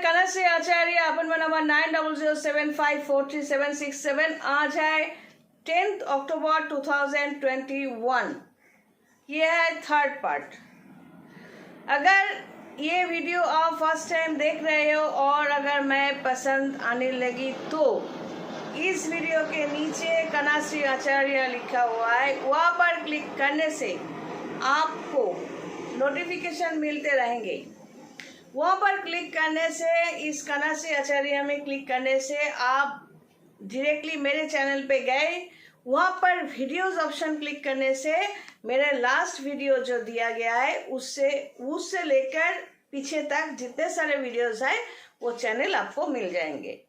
कनश्री आचार्य अपन number 9007543767। आज है 10 अक्टूबर 2021। ये है थर्ड पार्ट। अगर ये वीडियो आप फर्स्ट टाइम देख रहे हो और अगर मैं पसंद आने लगी तो इस वीडियो के नीचे कनश्री आचार्य लिखा हुआ है, वहाँ पर क्लिक करने से आपको नोटिफिकेशन मिलते रहेंगे। वहाँ पर क्लिक करने से, इस कनश्री आचार्य में क्लिक करने से आप डायरेक्टली मेरे चैनल पे गए। वहाँ पर वीडियोस ऑप्शन क्लिक करने से मेरे लास्ट वीडियो जो दिया गया है उससे लेकर पीछे तक जितने सारे वीडियोस हैं वो चैनल आपको मिल जाएंगे।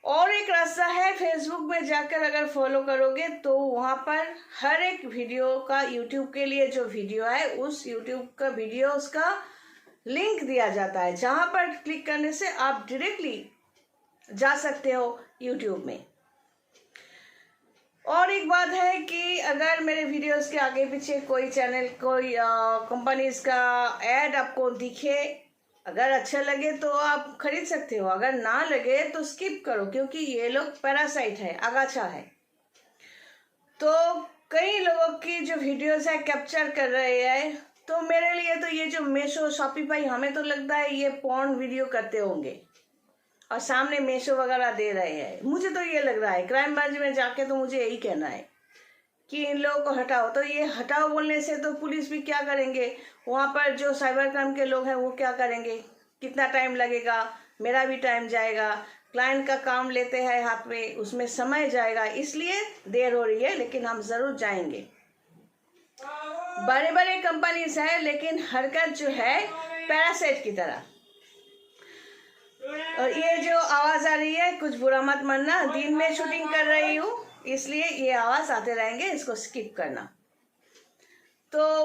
और एक रास्ता है, फेसबुक में जाकर अगर फॉलो करोगे तो वहाँ पर हर एक वीडियो का यूट्यूब के लिए जो वीडियो है उस यूट्यूब का वीडियोस का लिंक दिया जाता है, जहाँ पर क्लिक करने से आप डायरेक्टली जा सकते हो यूट्यूब में। और एक बात है कि अगर मेरे वीडियोस के आगे पीछे कोई चैनल, कोई कंपनीज का ऐड आपको दिखे, अगर अच्छा लगे तो आप खरीद सकते हो, अगर ना लगे तो स्किप करो, क्योंकि ये लोग पैरासाइट है, आगाछा है। तो कई लोगों की जो वीडियोस है कैप्चर कर रहे हैं, तो मेरे लिए तो ये जो मीशो, शॉपिफाई, हमें तो लगता है ये पॉर्न वीडियो करते होंगे और सामने मीशो वगैरह दे रहे हैं। मुझे तो ये लग रहा है, क्राइम ब्रांच में जाके तो मुझे यही कहना है कि इन लोगों को हटाओ। तो ये हटाओ बोलने से तो पुलिस भी क्या करेंगे, वहाँ पर जो साइबर क्राइम के लोग हैं वो क्या करेंगे, कितना टाइम लगेगा, मेरा भी टाइम जाएगा, क्लाइंट का काम लेते हैं हाथ में, उसमें समय जाएगा, इसलिए देर हो रही है। लेकिन हम ज़रूर जाएंगे। बड़े बड़े कंपनीज है लेकिन हरकत जो है पैरासाइट की तरह। और ये जो आवाज आ रही है, कुछ बुरा मत मानना, दिन में शूटिंग कर रही हूँ इसलिए ये आवाज आते रहेंगे, इसको स्किप करना। तो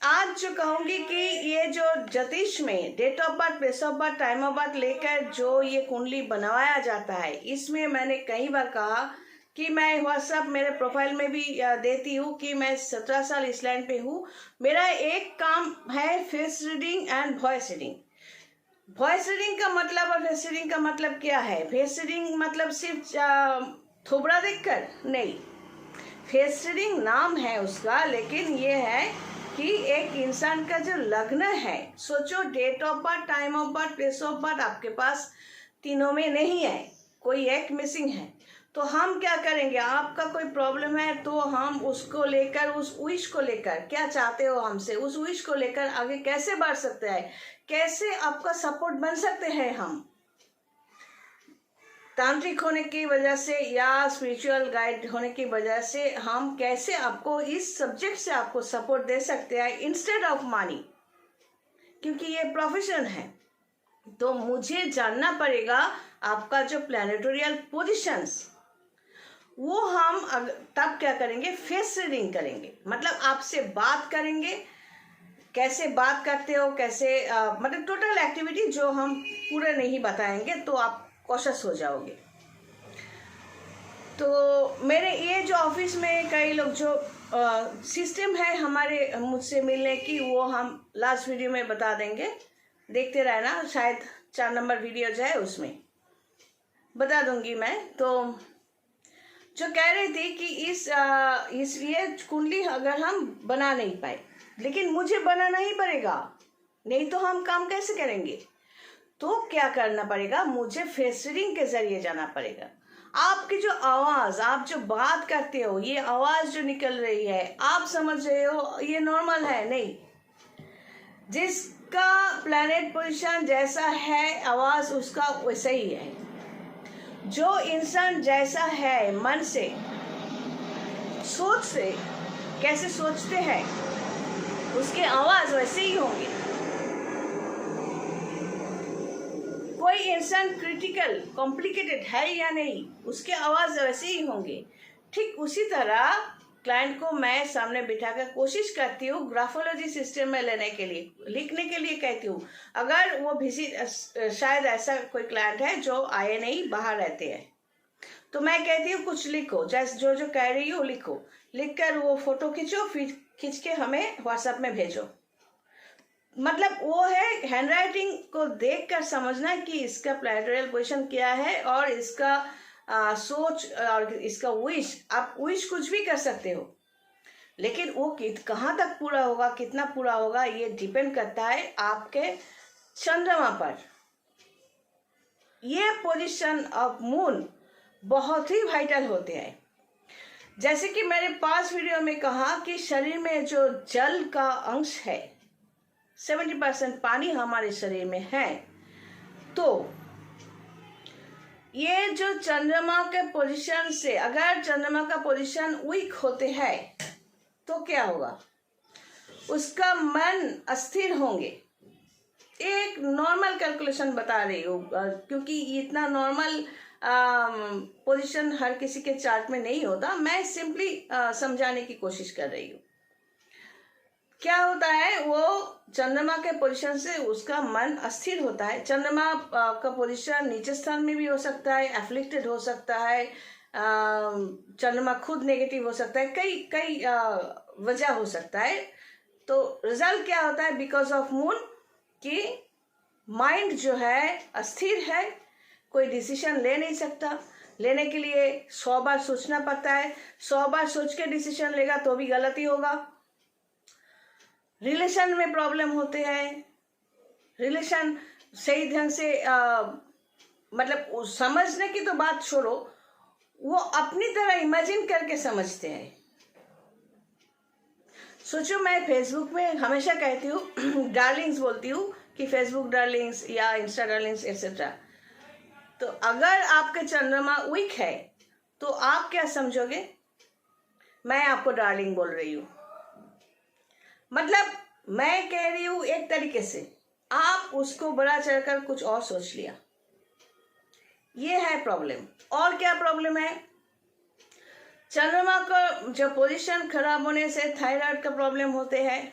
आज जो कहूंगी कि ये जो ज्योतिष में date of birth, place of birth, time of birth लेकर जो ये कुंडली बनवाया जाता है, इसमें मैंने कई बार कहा कि मैं व्हाट्सएप मेरे प्रोफाइल में भी देती हूँ कि मैं 17 साल इस लाइन पे हूँ। मेरा एक काम है face reading and voice reading. Voice reading का मतलब और फेस रीडिंग का मतलब क्या है? फेस रीडिंग मतलब सिर्फ थोबड़ा देखकर नहीं, फेस रीडिंग नाम है उसका, लेकिन ये है कि एक इंसान का जो लग्न है, सोचो date of birth, time of birth, place of birth आपके पास तीनों में नहीं है, कोई एक मिसिंग है। तो हम क्या करेंगे, आपका कोई प्रॉब्लम है तो हम उसको लेकर, उस विश को लेकर, क्या चाहते हो हमसे, उस विश को लेकर आगे कैसे बढ़ सकते हैं, कैसे आपका सपोर्ट बन सकते हैं हम तांत्रिक होने की वजह से या स्पिरिचुअल गाइड होने की वजह से, हम कैसे आपको इस सब्जेक्ट से आपको सपोर्ट दे सकते हैं इंस्टेड ऑफ मनी, क्योंकि ये प्रोफेशन है। तो मुझे जानना पड़ेगा आपका जो प्लैनेटोरियल पोजिशंस, वो हम तब क्या करेंगे, फेस रीडिंग करेंगे। मतलब आपसे बात करेंगे, कैसे बात करते हो, कैसे मतलब टोटल एक्टिविटी जो हम पूरे नहीं बताएंगे तो आप कॉशियस हो जाओगे। तो मेरे ये जो ऑफिस में कई लोग जो सिस्टम है हमारे मुझसे मिलने की, वो हम लास्ट वीडियो में बता देंगे, देखते रहना। शायद 4 नंबर वीडियो जो है उसमें बता दूंगी मैं। तो जो कह रही थी कि इस ये कुंडली अगर हम बना नहीं पाए, लेकिन मुझे बनाना ही पड़ेगा, नहीं तो हम काम कैसे करेंगे। तो क्या करना पड़ेगा, मुझे फेस रीडिंग के जरिए जाना पड़ेगा। आपकी जो आवाज, आप जो बात करते हो, ये आवाज जो निकल रही है, आप समझ रहे हो ये नॉर्मल है नहीं। जिसका प्लैनेट पोजीशन जैसा है, आवाज उसका वैसा ही है। जो इंसान जैसा है, मन से, सोच से, कैसे सोचते हैं, उसके आवाज वैसे ही होंगे। कोई इंसान क्रिटिकल, कॉम्प्लिकेटेड है या नहीं, उसके आवाज वैसे ही होंगे। ठीक उसी तरह क्लाइंट को मैं सामने बिठाकर कोशिश करती हूँ ग्राफोलॉजी सिस्टम में लेने के लिए, लिखने के लिए कहती हूँ। अगर वो शायद ऐसा कोई क्लाइंट है जो आए नहीं, बाहर रहते हैं, तो मैं कहती हूँ कुछ लिखो, जैसे जो कह रही हो लिखो, लिखकर वो फोटो खींचो, फिर खींच के हमें व्हाट्सएप में भेजो। मतलब वो है हैंडराइटिंग को देखकर समझना कि इसका प्लैनेटोरियल पोजीशन क्या है और इसका सोच और इसका विश। आप विश कुछ भी कर सकते हो, लेकिन वो कहाँ तक पूरा होगा, कितना पूरा होगा, ये डिपेंड करता है आपके चंद्रमा पर। ये पोजीशन ऑफ मून बहुत ही वाइटल होते हैं। जैसे कि मैंने पास वीडियो में कहा कि शरीर में जो जल का अंश है, 70% पानी हमारे शरीर में है। तो ये जो चंद्रमा के पोजीशन से, अगर चंद्रमा का पोजीशन वीक होते हैं तो क्या होगा, उसका मन अस्थिर होंगे। एक नॉर्मल कैलकुलेशन बता रही हूँ, क्योंकि इतना नॉर्मल पोजीशन हर किसी के चार्ट में नहीं होता। मैं सिंपली समझाने की कोशिश कर रही हूँ। क्या होता है, वो चंद्रमा के पोजीशन से उसका मन अस्थिर होता है। चंद्रमा का पोजीशन नीचे स्थान में भी हो सकता है, एफ्लिक्टेड हो सकता है, चंद्रमा खुद नेगेटिव हो सकता है, कई कई वजह हो सकता है। तो रिजल्ट क्या होता है, बिकॉज ऑफ मून, कि माइंड जो है अस्थिर है, कोई डिसीजन ले नहीं सकता। लेने के लिए 100 बार सोचना पड़ता है, 100 बार सोच के डिसीजन लेगा तो भी गलती होगा। रिलेशन में प्रॉब्लम होते हैं, रिलेशन सही ढंग से मतलब समझने की तो बात छोड़ो, वो अपनी तरह इमेजिन करके समझते हैं। सोचो, मैं फेसबुक में हमेशा कहती हूँ डार्लिंग्स बोलती हूँ कि फेसबुक डार्लिंग्स या इंस्टा डार्लिंग्स एक्सेट्रा। तो अगर आपके चंद्रमा वीक है तो आप क्या समझोगे, मैं आपको डार्लिंग बोल रही हूँ, मतलब मैं कह रही हूँ एक तरीके से, आप उसको बड़ा चढ़कर कुछ और सोच लिया। ये है प्रॉब्लम। और क्या प्रॉब्लम है, चंद्रमा का जो पोजीशन खराब होने से थायराइड का प्रॉब्लम होते हैं।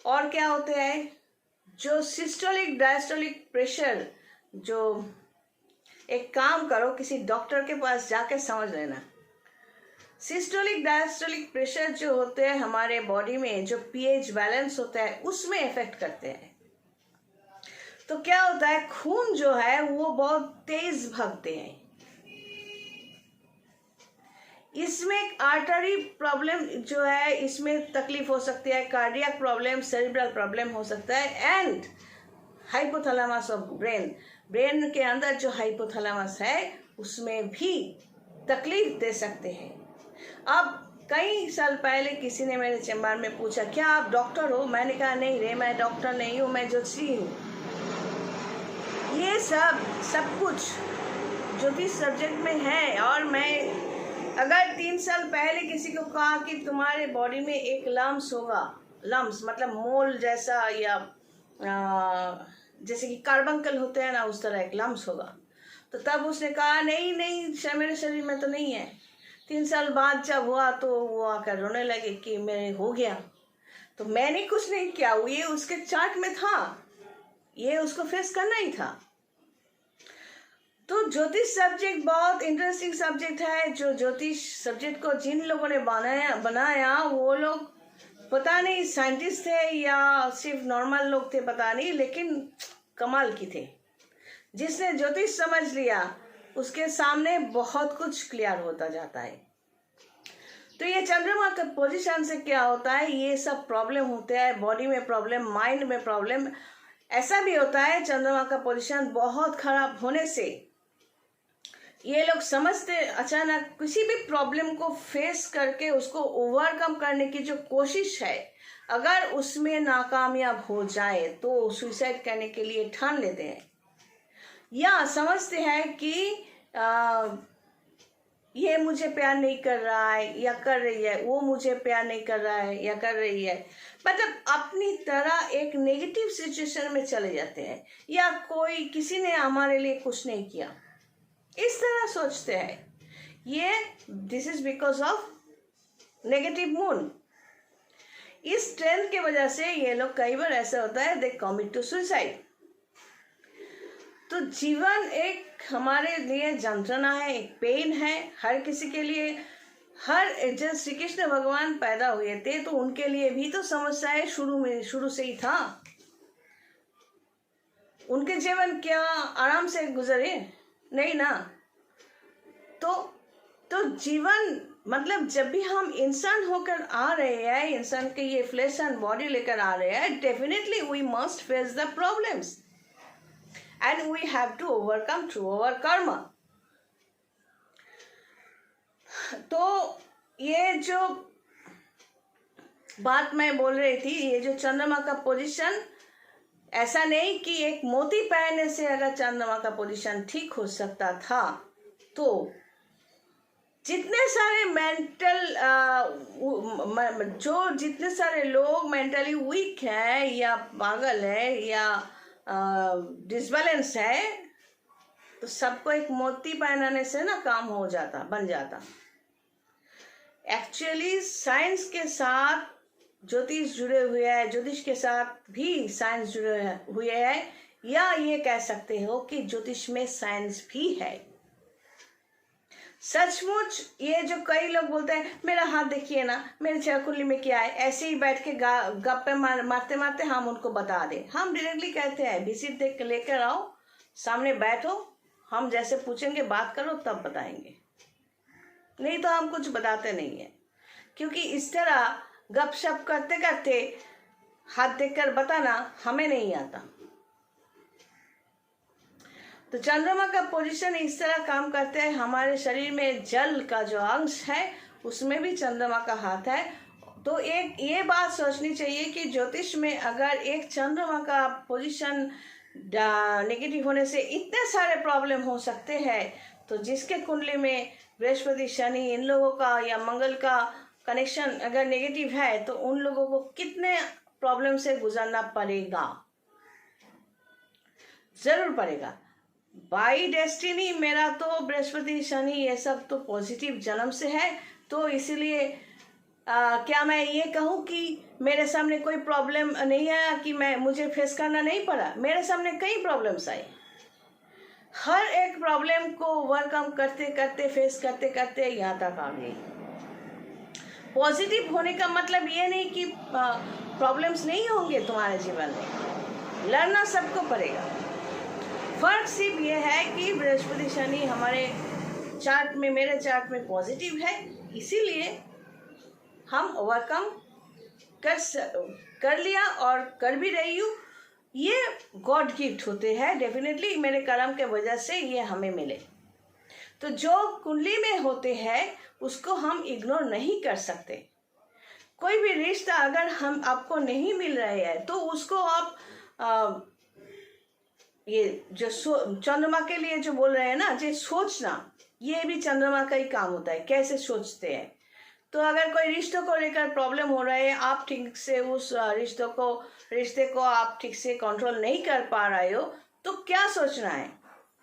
और क्या होते हैं, जो सिस्टोलिक डायस्टोलिक प्रेशर, जो एक काम करो, किसी डॉक्टर के पास जाके समझ लेना। सिस्टोलिक डायस्टोलिक प्रेशर जो होते हैं हमारे बॉडी में, जो पीएच बैलेंस होता है, उसमें इफेक्ट करते हैं। तो क्या होता है, खून जो है वो बहुत तेज भागते हैं। इसमें आर्टरी प्रॉब्लम जो है, इसमें तकलीफ हो सकती है, कार्डियक प्रॉब्लम, सेरिब्रल प्रॉब्लम हो सकता है, and hypothalamus of brain, brain के अंदर जो हाइपोथैलेमस है उसमें भी तकलीफ दे सकते हैं। अब कई साल पहले किसी ने मेरे चैम्बर में पूछा, क्या आप डॉक्टर हो? मैंने कहा नहीं रे, मैं डॉक्टर नहीं हूँ, मैं ज्योतिषी हूँ। ये सब कुछ ज्योतिष सब्जेक्ट में है। और मैं अगर 3 साल पहले किसी को कहा कि तुम्हारे बॉडी में एक लम्स होगा, लम्स मतलब मोल जैसा, या जैसे कि कार्बंकल होते हैं ना, उस तरह एक लम्स होगा, तो तब उसने कहा नहीं मेरे शरीर में तो नहीं है। 3 साल बाद जब हुआ तो वो आकर रोने लगे कि मेरे हो गया। तो मैंने कुछ नहीं किया, ये उसके चार्ट में था, ये उसको फेस करना ही था। तो ज्योतिष सब्जेक्ट बहुत इंटरेस्टिंग सब्जेक्ट है। जो ज्योतिष सब्जेक्ट को जिन लोगों ने बनाया वो लोग पता नहीं साइंटिस्ट थे या सिर्फ नॉर्मल लोग थे, पता नहीं, लेकिन कमाल की थे। जिसने ज्योतिष समझ लिया उसके सामने बहुत कुछ क्लियर होता जाता है। तो ये चंद्रमा का पोजीशन से क्या होता है, ये सब प्रॉब्लम होते हैं, बॉडी में प्रॉब्लम, माइंड में प्रॉब्लम। ऐसा भी होता है चंद्रमा का पोजीशन बहुत खराब होने से ये लोग समझते, अचानक किसी भी प्रॉब्लम को फेस करके उसको ओवरकम करने की जो कोशिश है, अगर उसमें नाकामयाब हो जाए तो सुसाइड करने के लिए ठान लेते हैं, या समझते हैं कि ये मुझे प्यार नहीं कर रहा है या कर रही है, वो मुझे प्यार नहीं कर रहा है या कर रही है, मतलब अपनी तरह एक नेगेटिव सिचुएशन में चले जाते हैं, या किसी ने हमारे लिए कुछ नहीं किया, इस तरह सोचते हैं। ये this is because of negative moon. इस ट्रेंड की वजह से ये लोग कई बार ऐसा होता है दे कमिट टू सुसाइड। तो जीवन एक हमारे लिए यंत्रणा है, एक पेन है हर किसी के लिए। जब श्री कृष्ण भगवान पैदा हुए थे तो उनके लिए भी तो समस्या है, शुरू से ही था। उनके जीवन क्या आराम से गुजरे? नहीं ना। तो जीवन मतलब जब भी हम इंसान होकर आ रहे हैं, इंसान के ये फ्लैश एंड बॉडी लेकर आ रहे हैं, definitely we must face the problems and we have to overcome through our karma. तो ये जो बात मैं बोल रही थी, ये जो चंद्रमा का पोजीशन, ऐसा नहीं कि एक मोती पहनने से अगर चंद्रमा का पोजीशन ठीक हो सकता था, तो जितने सारे जितने सारे लोग मेंटली वीक हैं या पागल है या डिसबैलेंस है, तो सबको एक मोती पहनाने से ना काम हो जाता, बन जाता। एक्चुअली साइंस के साथ ज्योतिष जुड़े हुए हैं, ज्योतिष के साथ भी साइंस जुड़े हुए हैं, या ये कह सकते हो कि ज्योतिष में साइंस भी है। सचमुच ये जो कई लोग बोलते हैं मेरा हाथ देखिए ना, मेरे जन्म कुंडली में क्या है, ऐसे ही बैठ के गप्पे मारते मारते हम उनको बता दें। हम डायरेक्टली कहते हैं विजिट देख लेकर आओ, सामने बैठो, हम जैसे पूछेंगे बात करो तब बताएंगे, नहीं तो हम कुछ बताते नहीं है। क्योंकि इस तरह गपशप करते करते हाथ देखकर बताना हमें नहीं आता। तो चंद्रमा का पोजीशन इस तरह काम करते हैं। हमारे शरीर में जल का जो अंश है उसमें भी चंद्रमा का हाथ है। तो एक ये बात सोचनी चाहिए कि ज्योतिष में अगर एक चंद्रमा का पोजीशन नेगेटिव होने से इतने सारे प्रॉब्लम हो सकते हैं, तो जिसके कुंडली में बृहस्पति, शनि, इन लोगों का या मंगल का कनेक्शन अगर नेगेटिव है, तो उन लोगों को कितने प्रॉब्लम से गुजरना पड़ेगा, जरूर पड़ेगा। बाई डेस्टिनी मेरा तो बृहस्पति, शनि ये सब तो पॉजिटिव जन्म से है, तो इसीलिए क्या मैं ये कहूँ कि मेरे सामने कोई प्रॉब्लम नहीं आया कि मुझे फेस करना नहीं पड़ा? मेरे सामने कई प्रॉब्लम्स आई। हर एक प्रॉब्लम को ओवरकम करते करते, फेस करते करते यहाँ तक आ गई। पॉजिटिव होने का मतलब ये नहीं कि प्रॉब्लम्स नहीं होंगे तुम्हारे जीवन में, लड़ना सबको पड़ेगा। फर्क सिर्फ ये है कि बृहस्पति, शनि हमारे चार्ट में, मेरे चार्ट में पॉजिटिव है, इसीलिए हम ओवरकम कर लिया और कर भी रही हूँ। ये गॉड गिफ्ट होते हैं, डेफिनेटली मेरे कर्म के वजह से ये हमें मिले। तो जो कुंडली में होते हैं उसको हम इग्नोर नहीं कर सकते। कोई भी रिश्ता अगर हम आपको नहीं मिल रहे हैं तो उसको आप ये जो चंद्रमा के लिए जो बोल रहे हैं ना, जो सोचना, ये भी चंद्रमा का ही काम होता है, कैसे सोचते हैं। तो अगर कोई रिश्तों को लेकर प्रॉब्लम हो रहा है, आप ठीक से उस रिश्ते को आप ठीक से कंट्रोल नहीं कर पा रहे हो, तो क्या सोचना है?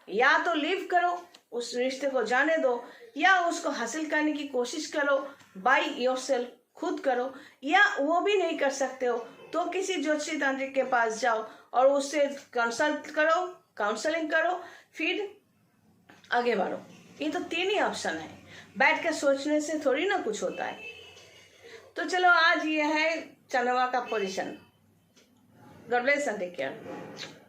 या तो लीव करो, उस रिश्ते को जाने दो, या उसको हासिल करने की कोशिश करो बाय योरसेल्फ, खुद करो। या वो भी नहीं कर सकते हो तो किसी ज्योतिषी तांत्रिक के पास जाओ और उससे कंसल्ट करो, काउंसलिंग करो, फिर आगे बढ़ो। ये तो 3 ही ऑप्शन है, बैठ के सोचने से थोड़ी ना कुछ होता है। तो चलो, आज ये है चंद्रमा का position. God bless and take care.